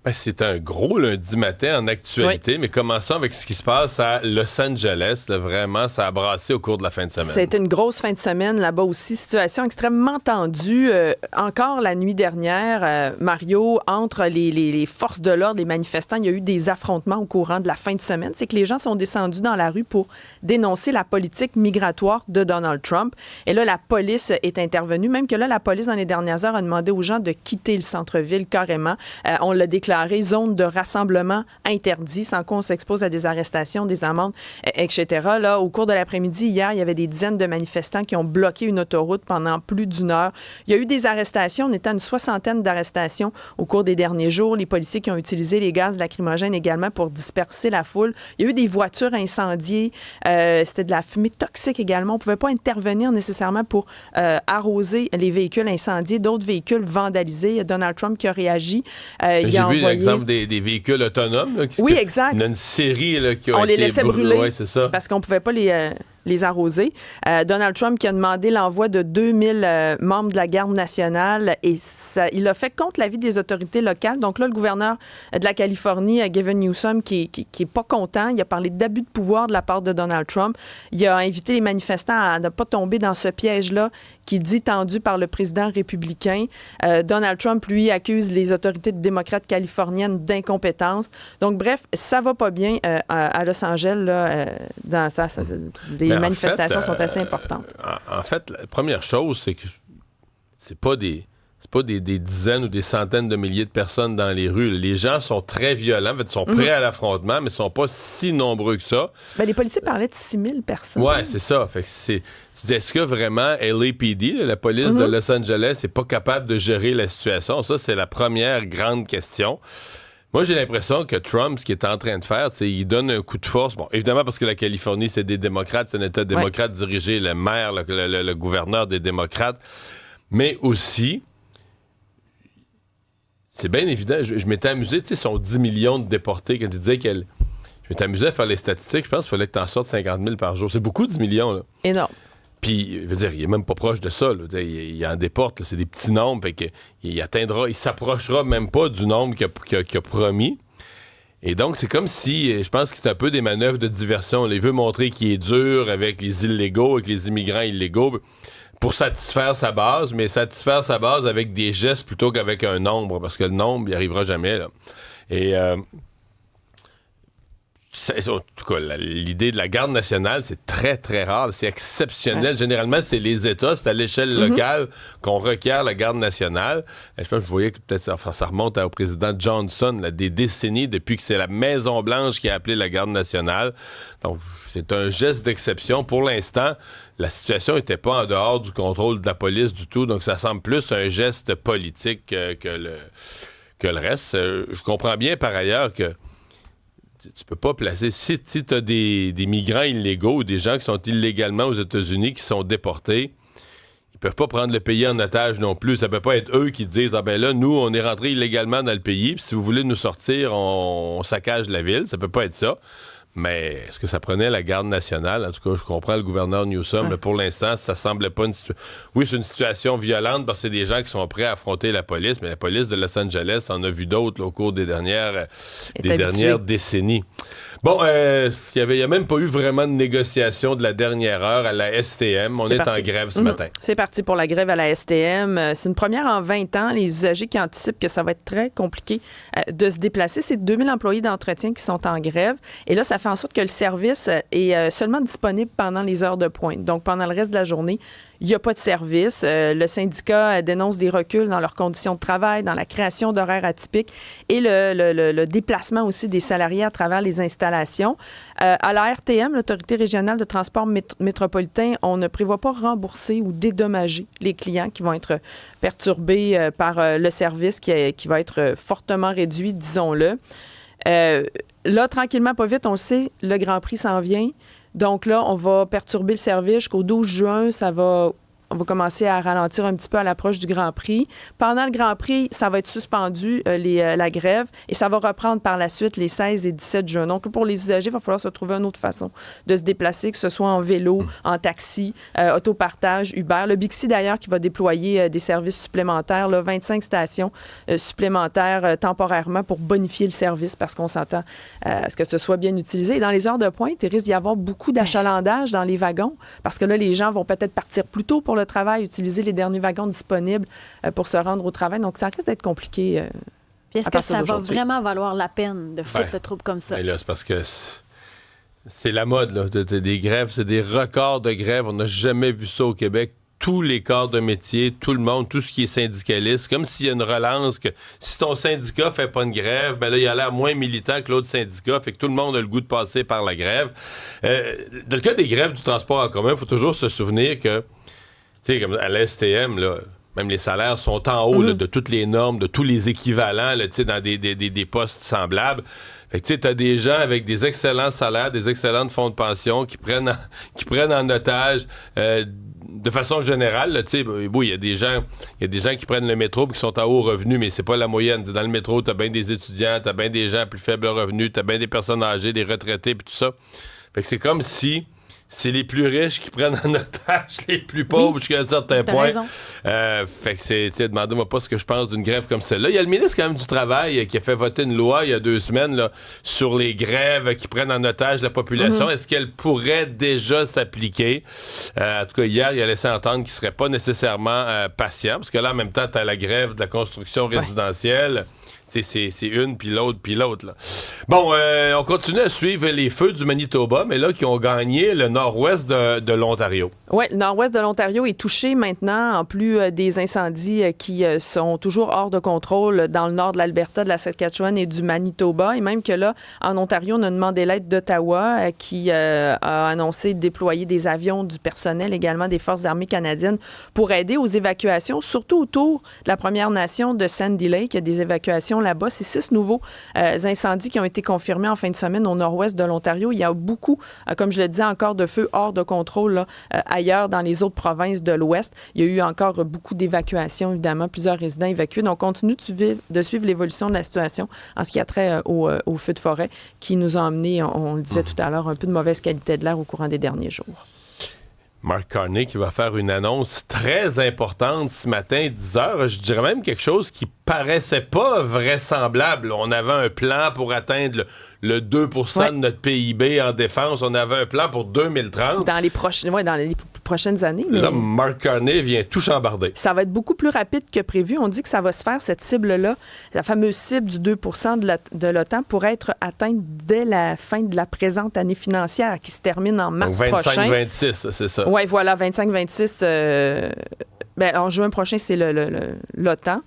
Ben, c'est un gros lundi matin en actualité, mais commençons avec ce qui se passe à Los Angeles. Là, vraiment, ça a brassé au cours de la fin de semaine. C'était une grosse fin de semaine là-bas aussi. Situation extrêmement tendue. Encore la nuit dernière, Mario, entre les forces de l'ordre, les manifestants, il y a eu des affrontements au courant de la fin de semaine. C'est que les gens sont descendus dans la rue pour dénoncer la politique migratoire de Donald Trump. Et là, la police est intervenue. Même que là, la police, dans les dernières heures, a demandé aux gens de quitter le centre-ville carrément. On l'a déclaré zone de rassemblement interdit, sans quoi on s'expose à des arrestations, des amendes, etc. Là, au cours de l'après-midi, hier, il y avait des dizaines de manifestants qui ont bloqué une autoroute pendant plus d'une heure. Il y a eu des arrestations. On était à une 60aine d'arrestations au cours des derniers jours. Les policiers qui ont utilisé les gaz lacrymogènes également pour disperser la foule. Il y a eu des voitures incendiées. C'était de la fumée toxique également. On ne pouvait pas intervenir nécessairement pour arroser les véhicules incendiés. D'autres véhicules vandalisés. Il y a Donald Trump qui a réagi. J'ai vu l'exemple des véhicules autonomes. Là, oui, exact. Il y a une série là, qui a on été les laissait brûler ouais, c'est ça. parce qu'on ne pouvait pas les arroser. Donald Trump qui a demandé l'envoi de 2000 membres de la garde nationale et il l'a fait contre l'avis des autorités locales. Donc là, le gouverneur de la Californie, Gavin Newsom, qui est pas content, il a parlé d'abus de pouvoir de la part de Donald Trump. Il a invité les manifestants à ne pas tomber dans ce piège-là qui est dit tendu par le président républicain. Donald Trump, lui, accuse les autorités démocrates californiennes d'incompétence. Donc, bref, ça va pas bien à Los Angeles. Là, les manifestations sont assez importantes. En fait, la première chose, c'est que c'est pas des dizaines ou des centaines de milliers de personnes dans les rues. Les gens sont très violents, en fait, sont prêts à l'affrontement, mais ne sont pas si nombreux que ça. Ben, les policiers parlaient de 6000 personnes. Ouais, c'est ça. Fait que est-ce que vraiment LAPD, la police de Los Angeles, n'est pas capable de gérer la situation? Ça, c'est la première grande question. Moi, j'ai l'impression que Trump, ce qu'il est en train de faire, il donne un coup de force. Bon, évidemment, parce que la Californie, c'est des démocrates, c'est un État démocrate dirigé, le maire, le gouverneur des démocrates, mais aussi... C'est bien évident. Je m'étais amusé, tu sais, son 10 millions de déportés, quand il disait qu'elle... Je m'étais amusé à faire les statistiques. Je pense qu'il fallait que tu en sortes 50 000 par jour. C'est beaucoup, 10 millions, là. Énorme. Puis, je veux dire, il est même pas proche de ça, là. Il en déporte, là. C'est des petits nombres, fait que il s'approchera même pas du nombre qu'il a promis. Et donc, c'est comme si, je pense que c'est un peu des manœuvres de diversion. Là. Il veut montrer qu'il est dur avec les illégaux, avec les immigrants illégaux, pour satisfaire sa base, mais satisfaire sa base avec des gestes plutôt qu'avec un nombre, parce que le nombre, il n'y arrivera jamais, là. Et, en tout cas, l'idée de la garde nationale, c'est très, très rare. C'est exceptionnel. Généralement, c'est les États, c'est à l'échelle locale qu'on requiert la garde nationale. Et je pense que vous voyez que peut-être ça remonte au président Johnson, là, des décennies, depuis que c'est la Maison-Blanche qui a appelé la garde nationale. Donc, c'est un geste d'exception. Pour l'instant, la situation n'était pas en dehors du contrôle de la police du tout, donc ça semble plus un geste politique que le reste. Je comprends bien, par ailleurs, que tu peux pas placer... Si tu as des migrants illégaux ou des gens qui sont illégalement aux États-Unis, qui sont déportés, ils peuvent pas prendre le pays en otage non plus. Ça peut pas être eux qui disent « Ah ben là, nous, on est rentrés illégalement dans le pays, puis si vous voulez nous sortir, on saccage la ville. » Ça peut pas être ça. Mais est-ce que ça prenait la garde nationale? En tout cas, je comprends le gouverneur Newsom, mais pour l'instant, ça semblait pas une situation... Oui, c'est une situation violente parce que c'est des gens qui sont prêts à affronter la police, mais la police de Los Angeles en a vu d'autres là, au cours des dernières décennies. Bon, il n'y a même pas eu vraiment de négociation de la dernière heure à la STM. On est en grève ce matin. C'est parti pour la grève à la STM. C'est une première en 20 ans. Les usagers qui anticipent que ça va être très compliqué de se déplacer. C'est 2000 employés d'entretien qui sont en grève. Et là, ça fait en sorte que le service est seulement disponible pendant les heures de pointe. Donc, pendant le reste de la journée, il n'y a pas de service. Le syndicat dénonce des reculs dans leurs conditions de travail, dans la création d'horaires atypiques et le déplacement aussi des salariés à travers les installations. À la RTM, l'Autorité régionale de transport métropolitain, on ne prévoit pas rembourser ou dédommager les clients qui vont être perturbés par le service qui va être fortement réduit, disons-le. Là, tranquillement, pas vite, on le sait, le Grand Prix s'en vient. Donc là, on va perturber le service jusqu'au 12 juin. Ça va On va commencer à ralentir un petit peu à l'approche du Grand Prix. Pendant le Grand Prix, ça va être suspendu, la grève, et ça va reprendre par la suite les 16 et 17 juin. Donc, pour les usagers, il va falloir se trouver une autre façon de se déplacer, que ce soit en vélo, en taxi, autopartage, Uber. Le Bixi, d'ailleurs, qui va déployer des services supplémentaires, là, 25 stations supplémentaires temporairement pour bonifier le service, parce qu'on s'entend à ce que ce soit bien utilisé. Et dans les heures de pointe, il risque d'y avoir beaucoup d'achalandage dans les wagons, parce que là, les gens vont peut-être partir plus tôt pour le travail, utiliser les derniers wagons disponibles pour se rendre au travail. Donc, ça risque d'être compliqué. Puis est-ce que ça va vraiment valoir la peine de foutre le trouble comme ça? Mais là, c'est parce que c'est la mode, là, des grèves. C'est des records de grève. On n'a jamais vu ça au Québec. Tous les corps de métier, tout le monde, tout ce qui est syndicaliste, comme s'il y a une relance que si ton syndicat fait pas une grève, ben là, il a l'air moins militant que l'autre syndicat, fait que tout le monde a le goût de passer par la grève. Dans le cas des grèves du transport en commun, il faut toujours se souvenir que, tu sais, comme à l'STM, là, même les salaires sont en haut là, de toutes les normes, de tous les équivalents, là, dans des postes semblables. Fait que tu sais, t'as des gens avec des excellents salaires, des excellents fonds de pension qui prennent en otage de façon générale, tu sais, oui, il y a des gens qui prennent le métro et qui sont à haut revenu, mais c'est pas la moyenne. Dans le métro, t'as bien des étudiants, t'as bien des gens à plus faible revenu, t'as bien des personnes âgées, des retraités, puis tout ça. Fait que c'est comme si c'est les plus riches qui prennent en otage les plus pauvres jusqu'à un certain point. Fait que c'est, demandez-moi pas ce que je pense d'une grève comme celle-là. Il y a le ministre quand même du Travail qui a fait voter une loi il y a 2 semaines là, sur les grèves qui prennent en otage la population. Est-ce qu'elle pourrait déjà s'appliquer? En tout cas, hier, il a laissé entendre qu'il serait pas nécessairement patient, parce que là, en même temps, t'as la grève de la construction résidentielle. C'est une, puis l'autre, là. Bon, on continue à suivre les feux du Manitoba, mais là, qui ont gagné le nord-ouest de l'Ontario. Oui, le nord-ouest de l'Ontario est touché maintenant, en plus des incendies qui sont toujours hors de contrôle dans le nord de l'Alberta, de la Saskatchewan et du Manitoba. Et même que là, en Ontario, on a demandé l'aide d'Ottawa qui a annoncé déployer des avions du personnel, également des Forces armées canadiennes, pour aider aux évacuations, surtout autour de la Première Nation de Sandy Lake. Il y a des évacuations là-bas. C'est 6 nouveaux incendies qui ont été confirmés en fin de semaine au nord-ouest de l'Ontario. Il y a beaucoup, comme je le disais, encore de feux hors de contrôle là, ailleurs dans les autres provinces de l'Ouest. Il y a eu encore beaucoup d'évacuations, évidemment, plusieurs résidents évacués. Donc, on continue de suivre l'évolution de la situation en ce qui a trait au feu de forêt qui nous a amené, on le disait tout à l'heure, un peu de mauvaise qualité de l'air au courant des derniers jours. Mark Carney qui va faire une annonce très importante ce matin, 10h. Je dirais même quelque chose qui paraissait pas vraisemblable. On avait un plan pour atteindre le 2% de notre PIB en défense. On avait un plan pour 2030. Dans les prochaines années. Mais... Là, Mark Carney vient tout chambarder. Ça va être beaucoup plus rapide que prévu. On dit que ça va se faire, cette cible-là, la fameuse cible du 2% de l'OTAN, pourrait être atteinte dès la fin de la présente année financière qui se termine en mars prochain. 25-26, c'est ça. Oui, voilà, 25-26. En juin prochain, c'est l'OTAN.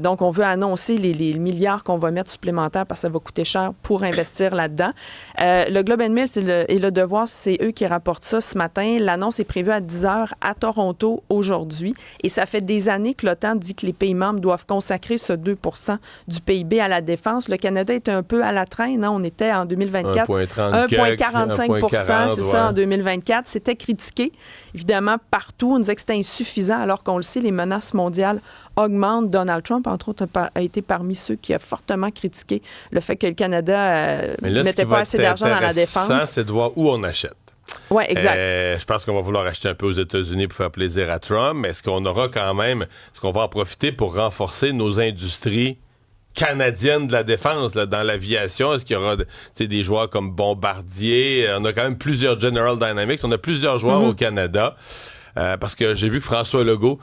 Donc, on veut annoncer les milliards qu'on va mettre supplémentaires parce que ça va coûter cher pour investir là-dedans. Le Globe and Mail et le Devoir, c'est eux qui rapportent ça ce matin. L'annonce est prévue à 10h à Toronto aujourd'hui. Et ça fait des années que l'OTAN dit que les pays membres doivent consacrer ce 2% du PIB à la défense. Le Canada est un peu à la traîne. Hein? On était en 2024 1,45 c'est ça, en 2024. C'était critiqué, évidemment, partout. On disait que c'était insuffisant, alors qu'on le sait, les menaces mondiales augmentent. Donald Trump, entre autres, a été parmi ceux qui a fortement critiqué le fait que le Canada mettait pas assez d'argent dans la défense. C'est de voir où on achète. Oui, exact. Je pense qu'on va vouloir acheter un peu aux États-Unis pour faire plaisir à Trump, mais est-ce qu'on aura quand même, est-ce qu'on va en profiter pour renforcer nos industries canadiennes de la défense, là, dans l'aviation? Est-ce qu'il y aura des joueurs comme Bombardier? On a quand même plusieurs General Dynamics, on a plusieurs joueurs au Canada. Parce que j'ai vu que François Legault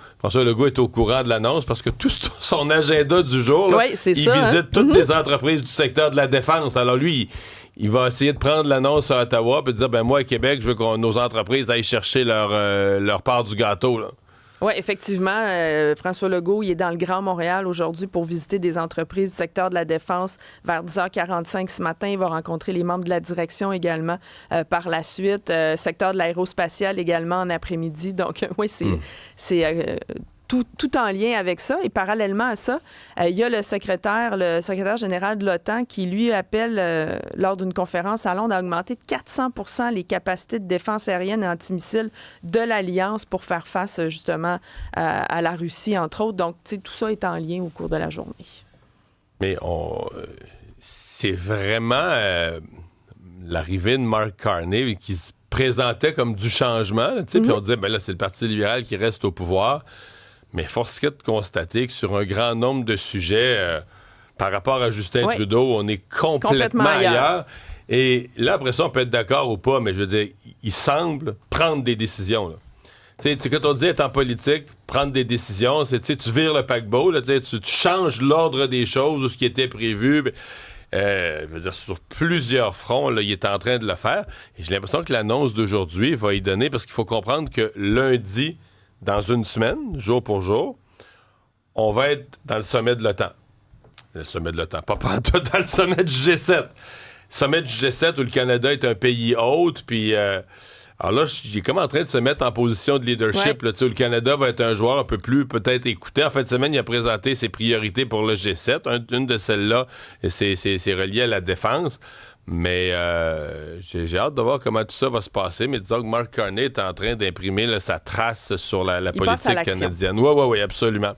est au courant de l'annonce parce que tout son agenda du jour, là, il visite toutes les entreprises du secteur de la défense. Alors lui, il va essayer de prendre l'annonce à Ottawa et dire, moi, à Québec, je veux que nos entreprises aillent chercher leur part du gâteau, là. Oui, effectivement. François Legault, il est dans le Grand Montréal aujourd'hui pour visiter des entreprises du secteur de la défense vers 10h45 ce matin. Il va rencontrer les membres de la direction également par la suite. Secteur de l'aérospatial également en après-midi. Donc, oui, c'est tout en lien avec ça. Et parallèlement à ça, il y a le secrétaire général de l'OTAN qui, lui, appelle, lors d'une conférence à Londres, à augmenter de 400 % les capacités de défense aérienne et antimissiles de l'Alliance pour faire face, justement, à la Russie, entre autres. Donc, tout ça est en lien au cours de la journée. Mais c'est vraiment l'arrivée de Mark Carney qui se présentait comme du changement, puis on disait, ben là, c'est le Parti libéral qui reste au pouvoir. Mais force est de constater que sur un grand nombre de sujets, par rapport à Justin Trudeau, on est complètement ailleurs. Et là, après ça, on peut être d'accord ou pas, mais je veux dire, il semble prendre des décisions. Tu sais, quand on dit être en politique, prendre des décisions, c'est, tu vires le paquebot, là, tu changes l'ordre des choses ou ce qui était prévu. Je veux dire, sur plusieurs fronts, là, il est en train de le faire. Et j'ai l'impression que l'annonce d'aujourd'hui va y donner, parce qu'il faut comprendre que lundi, dans une semaine, jour pour jour, on va être dans le sommet de l'OTAN. Le sommet de l'OTAN, pas dans le sommet du G7. Sommet du G7 où le Canada est un pays hôte, puis... alors là, il est comme en train de se mettre en position de leadership. Là, où le Canada va être un joueur un peu plus peut-être écouté. En fin de semaine, il a présenté ses priorités pour le G7. Une de celles-là, c'est relié à la défense. Mais j'ai hâte de voir comment tout ça va se passer. Mais disons que Mark Carney est en train d'imprimer sa trace sur la politique canadienne. Oui, absolument.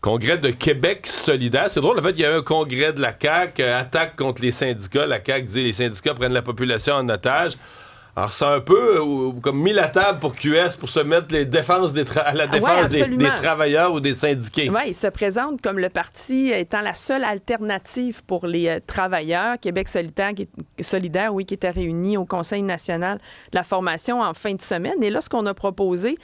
Congrès de Québec solidaire. C'est drôle, le fait qu'il y a un congrès de la CAQ, attaque contre les syndicats. La CAQ dit que les syndicats prennent la population en otage. Alors, c'est un peu comme mis la table pour QS pour se mettre à la défense des travailleurs ou des syndiqués. Oui, il se présente comme le parti étant la seule alternative pour les travailleurs. Québec solidaire, qui était réuni au Conseil national de la formation en fin de semaine. Et là, ce qu'on a proposé,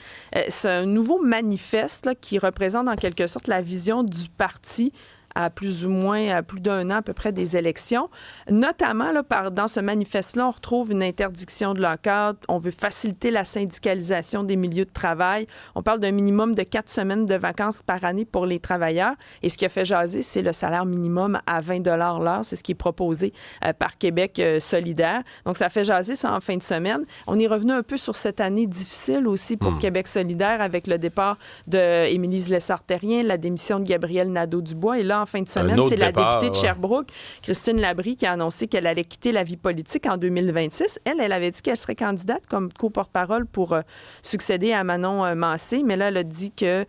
c'est un nouveau manifeste là, qui représente en quelque sorte la vision du parti à plus d'un an à peu près des élections. Notamment, là, dans ce manifeste-là, on retrouve une interdiction de lockout. On veut faciliter la syndicalisation des milieux de travail. On parle d'un minimum de 4 semaines de vacances par année pour les travailleurs. Et ce qui a fait jaser, c'est le salaire minimum à 20 $ l'heure. C'est ce qui est proposé par Québec solidaire. Donc, ça fait jaser ça en fin de semaine. On est revenu un peu sur cette année difficile aussi pour Québec solidaire avec le départ d'Émilie Lessard-Terrien, la démission de Gabriel Nadeau-Dubois. Et là, en fin de semaine, c'est la députée de Sherbrooke, Christine Labrie, qui a annoncé qu'elle allait quitter la vie politique en 2026. Elle avait dit qu'elle serait candidate comme co-porte-parole pour succéder à Manon Massé, mais là, elle a dit que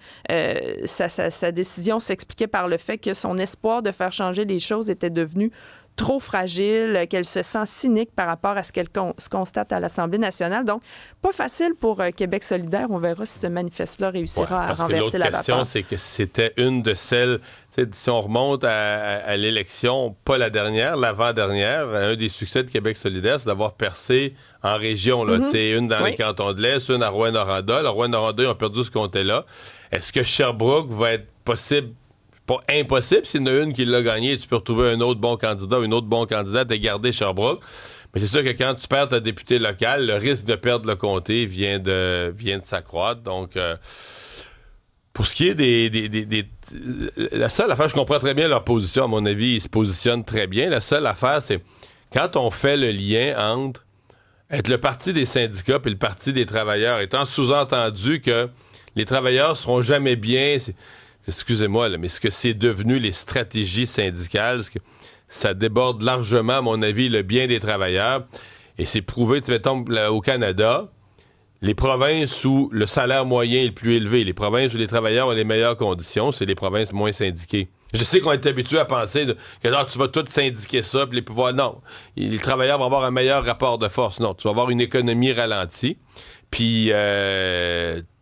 sa décision s'expliquait par le fait que son espoir de faire changer les choses était devenu trop fragile, qu'elle se sent cynique par rapport à ce qu'elle se constate à l'Assemblée nationale. Donc, pas facile pour Québec solidaire. On verra si ce manifeste-là réussira à renverser la vapeur. L'autre question, c'est que c'était une de celles... Si on remonte à l'élection, pas la dernière, l'avant-dernière, un des succès de Québec solidaire, c'est d'avoir percé en région. Là, une dans les cantons de l'Est, une à Rouyn-Noranda. Le Rouyn-Noranda, ils ont perdu ce comté-là. Est-ce que Sherbrooke va être possible? Pas impossible, s'il y en a une qui l'a gagné, tu peux retrouver un autre bon candidat, une autre bonne candidate et garder Sherbrooke. Mais c'est sûr que quand tu perds ta députée locale, le risque de perdre le comté vient de s'accroître. Donc, pour ce qui est la seule affaire, je comprends très bien leur position, à mon avis, ils se positionnent très bien. La seule affaire, c'est quand on fait le lien entre être le parti des syndicats et le parti des travailleurs, étant sous-entendu que les travailleurs seront jamais bien... Excusez-moi, là, mais ce que c'est devenu les stratégies syndicales, ça déborde largement, à mon avis, le bien des travailleurs. Et c'est prouvé, mettons, au Canada, les provinces où le salaire moyen est le plus élevé, les provinces où les travailleurs ont les meilleures conditions, c'est les provinces moins syndiquées. Je sais qu'on est habitué à penser que tu vas tout syndiquer ça, puis les pouvoirs... Non, les travailleurs vont avoir un meilleur rapport de force. Non, tu vas avoir une économie ralentie. Puis...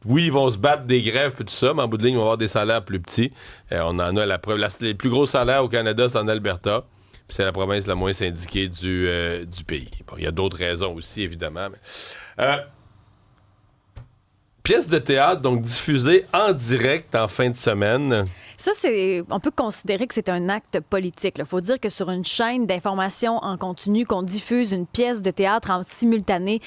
oui, ils vont se battre des grèves et tout ça, mais en bout de ligne, ils vont avoir des salaires plus petits. On en a la preuve. Les plus gros salaires au Canada, c'est en Alberta. Puis c'est la province la moins syndiquée du pays. Bon, il y a d'autres raisons aussi, évidemment. Mais, pièce de théâtre, donc diffusée en direct en fin de semaine. Ça, on peut considérer que c'est un acte politique. Il faut dire que sur une chaîne d'information en continu, qu'on diffuse une pièce de théâtre en simultané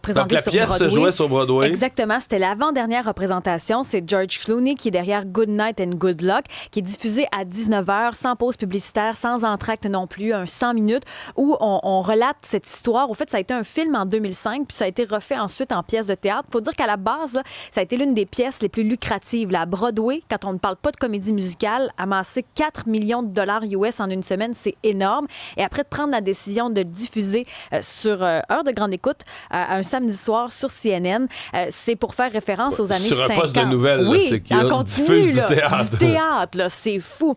présentée sur Broadway. Donc la pièce se jouait sur Broadway. Exactement. C'était l'avant-dernière représentation. C'est George Clooney qui est derrière Good Night and Good Luck, qui est diffusé à 19h, sans pause publicitaire, sans entracte non plus, un 100 minutes, où on relate cette histoire. Au fait, ça a été un film en 2005, puis ça a été refait ensuite en pièce de théâtre. Il faut dire qu'à la base, là, ça a été l'une des pièces les plus lucratives. La Broadway, quand on ne parle pas de comédie musicale, amassé 4 millions de dollars US en une semaine, c'est énorme. Et après de prendre la décision de diffuser sur heure de grande écoute un samedi soir sur CNN, c'est pour faire référence aux années 50. Sur un poste de nouvelles, oui, c'est qu'il diffuse du théâtre. Du théâtre, là, c'est fou.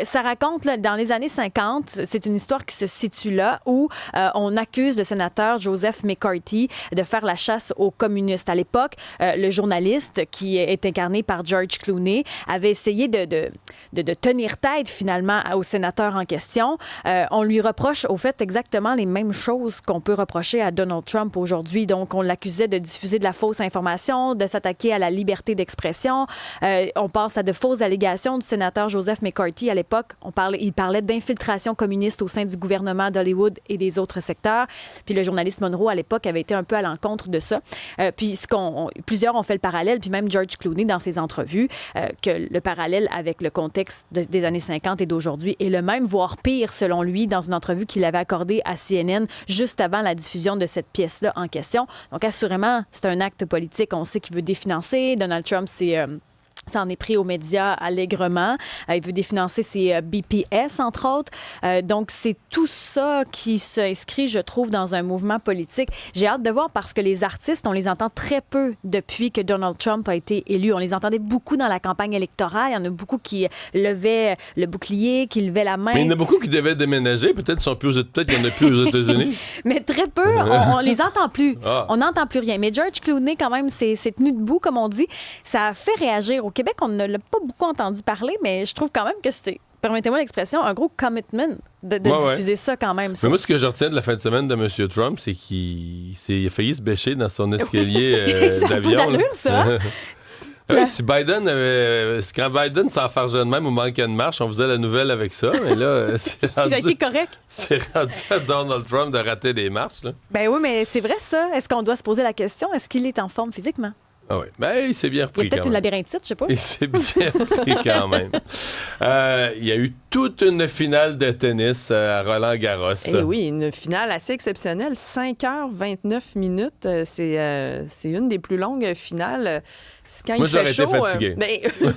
Ça raconte, là, dans les années 50, c'est une histoire qui se situe là, où on accuse le sénateur Joseph McCarthy de faire la chasse aux communistes. À l'époque, le journaliste, qui est incarné par George Clooney, avait essayé de tenir tête, finalement, au sénateur en question. On lui reproche, au fait, exactement les mêmes choses qu'on peut reprocher à Donald Trump aujourd'hui. Donc, on l'accusait de diffuser de la fausse information, de s'attaquer à la liberté d'expression. On pense à de fausses allégations du sénateur Joseph McCarthy à l'époque. Il parlait d'infiltration communiste au sein du gouvernement d'Hollywood et des autres secteurs. Puis le journaliste Monroe, à l'époque, avait été un peu à l'encontre de ça. Puis plusieurs ont fait le parallèle, puis même George Clooney dans ses entrevues, que le parallèle avec le contexte des années 50 et d'aujourd'hui est le même, voire pire, selon lui, dans une entrevue qu'il avait accordée à CNN juste avant la diffusion de cette pièce-là en question. Donc, assurément, c'est un acte politique. On sait qu'il veut définancer. Donald Trump, ça en est pris aux médias allègrement. Il veut définancer ses BPS, entre autres. Donc, c'est tout ça qui s'inscrit, je trouve, dans un mouvement politique. J'ai hâte de voir parce que les artistes, on les entend très peu depuis que Donald Trump a été élu. On les entendait beaucoup dans la campagne électorale. Il y en a beaucoup qui levaient le bouclier, qui levaient la main. Mais il y en a beaucoup qui devaient déménager. Peut-être qu'il n'y en a plus aux États-Unis. Mais très peu. On les entend plus. On n'entend plus rien. Mais George Clooney, quand même, c'est tenu debout, comme on dit. Ça a fait réagir au Québec, on ne l'a pas beaucoup entendu parler, mais je trouve quand même que c'était, permettez-moi l'expression, un gros commitment de diffuser ça quand même. Mais moi, ce que je retiens de la fin de semaine de M. Trump, c'est qu'il a failli se bêcher dans son escalier d'avion. C'est pas d'allure, ça. Oui, quand Biden s'enfargeait de même ou manquait de marche, on faisait la nouvelle avec ça. Mais là, c'est rendu à Donald Trump de rater des marches. Là. Ben oui, mais c'est vrai ça. Est-ce qu'on doit se poser la question? Est-ce qu'il est en forme physiquement? Ah oui, il s'est bien repris. Il y a peut-être une labyrinthite, je sais pas. Il s'est bien repris quand même. Il y a eu toute une finale de tennis à Roland-Garros. Eh oui, une finale assez exceptionnelle. 5h29. C'est une des plus longues finales. Quand moi, il fait chaud, été fatigué.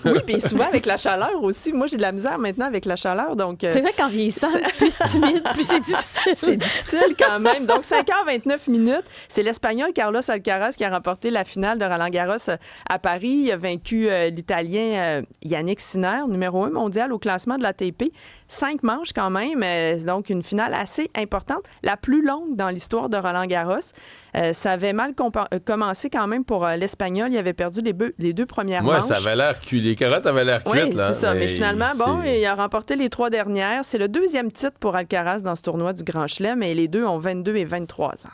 Oui, puis souvent avec la chaleur aussi. Moi, j'ai de la misère maintenant avec la chaleur. Donc, c'est vrai qu'en vieillissant, plus c'est humide, plus c'est difficile. C'est difficile quand même. Donc, 5h29. C'est l'Espagnol Carlos Alcaraz qui a remporté la finale de Roland-Garros à Paris. Il a vaincu l'Italien Yannick Sinner, numéro 1 mondial au classement de l'ATP. 5 manches quand même. Donc, une finale assez importante. La plus longue dans l'histoire de Roland-Garros. Ça avait mal commencé quand même pour l'Espagnol. Il avait perdu les deux premières manches. Oui, ça avait l'air cuit. Les carottes avaient l'air cuites. Oui, c'est ça. Mais finalement, il a remporté les 3 dernières. C'est le 2e titre pour Alcaraz dans ce tournoi du Grand Chelem. Et les deux ont 22 et 23 ans.